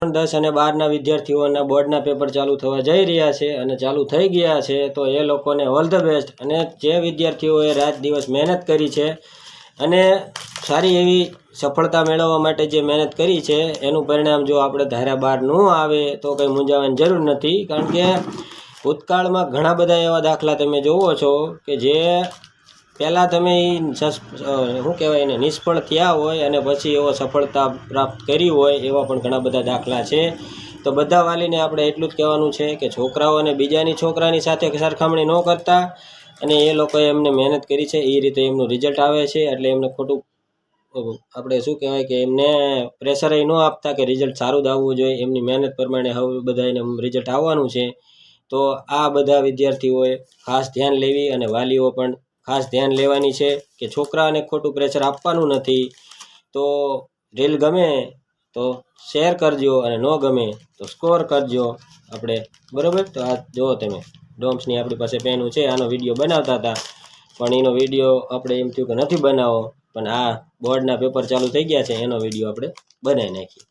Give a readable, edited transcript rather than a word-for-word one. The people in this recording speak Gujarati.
10 અને 12ના વિદ્યાર્થીઓના બોર્ડના પેપર ચાલુ થવા જઈ રહ્યા છે અને ચાલુ થઈ ગયા છે, તો એ લોકોને ઓલ ધ બેસ્ટ। અને જે વિદ્યાર્થીઓએ રાત દિવસ મહેનત કરી છે અને સારી એવી સફળતા મેળવવા માટે જે મહેનત કરી છે એનું પરિણામ જો આપણે ધાર્યા બહાર ન આવે તો કંઈ મૂંઝાવાની જરૂર નથી। કારણ કે ભૂતકાળમાં ઘણા બધા એવા દાખલા તમે જોવો છો કે જે પહેલાં તમે શું કહેવાય એને નિષ્ફળ થયા હોય અને પછી એવો સફળતા પ્રાપ્ત કરી હોય એવા પણ ઘણા બધા દાખલા છે। તો બધા વાલીને આપણે એટલું જ કહેવાનું છે કે છોકરાઓને બીજાની છોકરાની સાથે સરખામણી ન કરતા અને એ લોકોએ એમને મહેનત કરી છે એ રીતે એમનું રિઝલ્ટ આવે છે, એટલે એમને ખોટું આપણે શું કહેવાય કે એમને પ્રેશર ન આપતા કે રિઝલ્ટ સારું જ આવવું જોઈએ। એમની મહેનત પ્રમાણે હવે બધાને રિઝલ્ટ આવવાનું છે। તો આ બધા વિદ્યાર્થીઓએ ખાસ ધ્યાન લેવી અને વાલીઓ પણ ખાસ ધ્યાન લેવાની છે કે છોકરાને ખોટું પ્રેશર આપવાનું નથી। તો રીલ ગમે તો શેર કરજો અને ન ગમે તો સ્કોર કરજો આપણે, બરાબર। તો આ જુઓ તમે ડોમ્સની આપણી પાસે પેનું છે, આનો વિડીયો બનાવતા હતા પણ એનો વિડીયો આપણે એમ થયું કે નથી બનાવો, પણ આ બોર્ડના પેપર ચાલુ થઈ ગયા છે એનો વિડીયો આપણે બનાવી નાખીએ।